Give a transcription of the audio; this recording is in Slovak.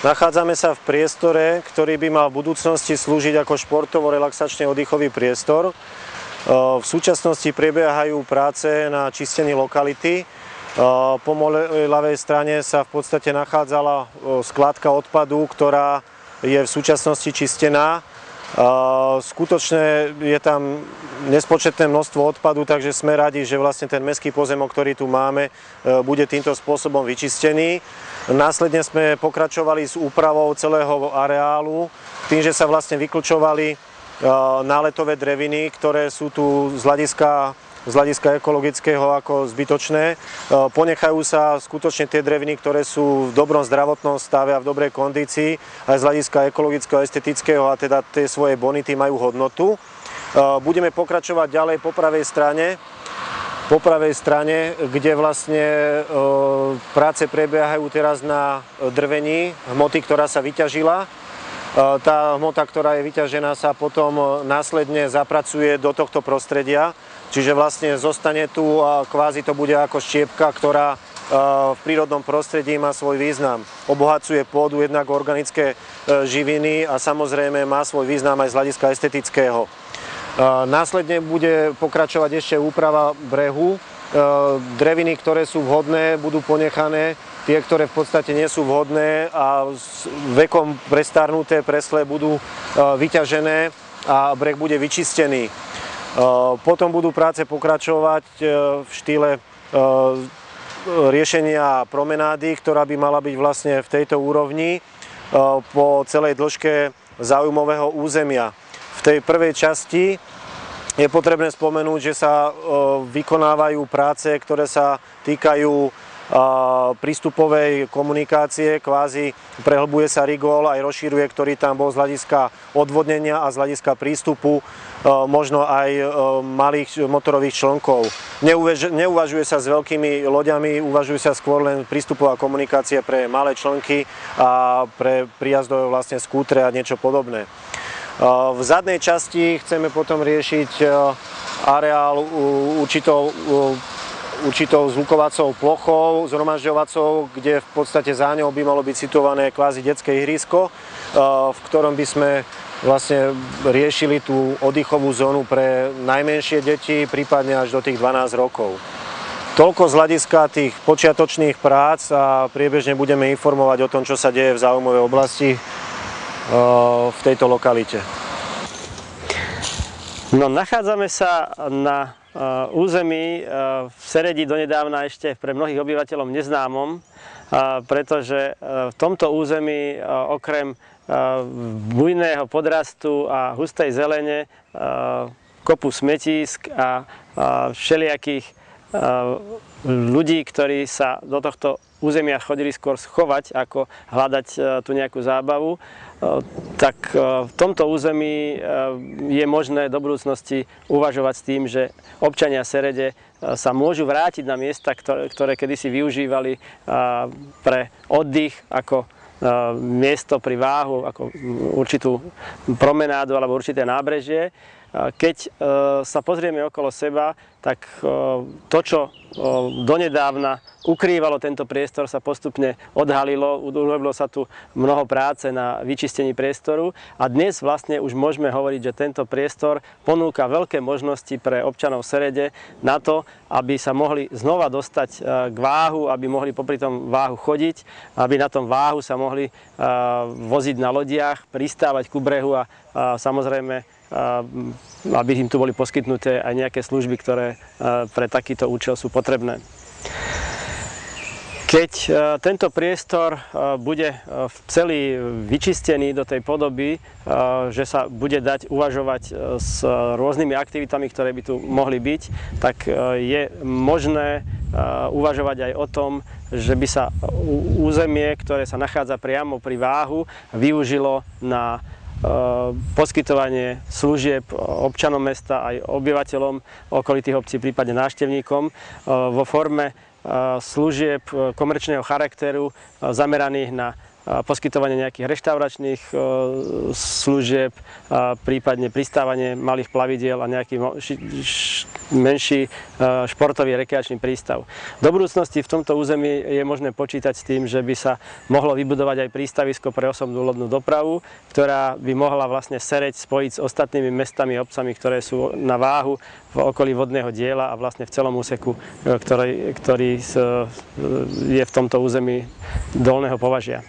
Nachádzame sa v priestore, ktorý by mal v budúcnosti slúžiť ako športovo-relaxačný oddychový priestor. V súčasnosti prebiehajú práce na čistení lokality. Po mojej ľavej strane sa v podstate nachádzala skládka odpadu, ktorá je v súčasnosti čistená. Skutočne je tam nespočetné množstvo odpadu, takže sme radi, že vlastne ten mestský pozemok, ktorý tu máme, bude týmto spôsobom vyčistený. Následne sme pokračovali s úpravou celého areálu, tým, že sa vlastne vyklčovali náletové dreviny, ktoré sú tu z hľadiska ekologického ako zbytočné. Ponechajú sa skutočne tie dreviny, ktoré sú v dobrom zdravotnom stave a v dobrej kondícii, aj z hľadiska ekologického a estetického, a teda tie svoje bonity majú hodnotu. Budeme pokračovať ďalej po pravej strane, kde vlastne práce prebiehajú teraz na drvení hmoty, ktorá sa vyťažila. Tá hmota, ktorá je vyťažená, sa potom následne zapracuje do tohto prostredia. Čiže vlastne zostane tu a kvázi to bude ako štiepka, ktorá v prírodnom prostredí má svoj význam. Obohacuje pôdu jednak organické živiny a samozrejme má svoj význam aj z hľadiska estetického. Následne bude pokračovať ešte úprava brehu. Dreviny, ktoré sú vhodné, budú ponechané. Tie, ktoré v podstate nie sú vhodné a s vekom prestarnuté, presle, budú vyťažené a breh bude vyčistený. Potom budú práce pokračovať v štýle riešenia promenády, ktorá by mala byť vlastne v tejto úrovni po celej dĺžke záujmového územia. V tej prvej časti je potrebné spomenúť, že sa vykonávajú práce, ktoré sa týkajú prístupovej komunikácie, kvázi prehlbuje sa rigol, aj rozšíruje, ktorý tam bol z hľadiska odvodnenia a z hľadiska prístupu možno aj malých motorových člnkov. Neuvažuje sa s veľkými loďami, uvažuje sa skôr len prístupová komunikácia pre malé člnky a pre príjazdové vlastne skútre a niečo podobné. V zadnej časti chceme potom riešiť areál určitou zvukovacou plochou, zhromažďovacou, kde v podstate za ňou by malo byť situované kvázi detské ihrisko, v ktorom by sme vlastne riešili tú oddychovú zónu pre najmenšie deti, prípadne až do tých 12 rokov. Toľko z hľadiska tých počiatočných prác a priebežne budeme informovať o tom, čo sa deje v záujmovej oblasti v tejto lokalite. No, nachádzame sa na území v Seredi donedávna ešte pre mnohých obyvateľov neznámom, pretože v tomto území okrem bujného podrastu a hustej zelene, kopu smetísk a všelijakých ľudí, ktorí sa do tohto územia chodili skôr schovať, ako hľadať tu nejakú zábavu, tak v tomto území je možné do budúcnosti uvažovať s tým, že občania Serede sa môžu vrátiť na miesta, ktoré kedysi využívali pre oddych ako miesto pri váhu, ako určitú promenádu alebo určité nábrežie. Keď sa pozrieme okolo seba, tak to, čo donedávna ukrývalo tento priestor, sa postupne odhalilo, urobilo sa tu mnoho práce na vyčistení priestoru a dnes vlastne už môžeme hovoriť, že tento priestor ponúka veľké možnosti pre občanov Serede na to, aby sa mohli znova dostať k váhu, aby mohli popri tom váhu chodiť, aby na tom váhu sa mohli voziť na lodiach, pristávať ku brehu a samozrejme aby im tu boli poskytnuté aj nejaké služby, ktoré pre takýto účel sú potrebné. Keď tento priestor bude celý vyčistený do tej podoby, že sa bude dať uvažovať s rôznymi aktivitami, ktoré by tu mohli byť, tak je možné uvažovať aj o tom, že by sa územie, ktoré sa nachádza priamo pri váhu, využilo na poskytovanie služieb občanom mesta aj obyvateľom okolitých obcí, prípadne návštevníkom vo forme služieb komerčného charakteru zameraných na poskytovanie nejakých reštauračných služieb, prípadne pristávanie malých plavidiel a nejaký menší športový rekreačný prístav. Do budúcnosti v tomto území je možné počítať s tým, že by sa mohlo vybudovať aj prístavisko pre osobnú lodnú dopravu, ktorá by mohla vlastne Sereď spojiť s ostatnými mestami a obcami, ktoré sú na váhu v okolí vodného diela a vlastne v celom úseku, ktorý je v tomto území Dolného Považia.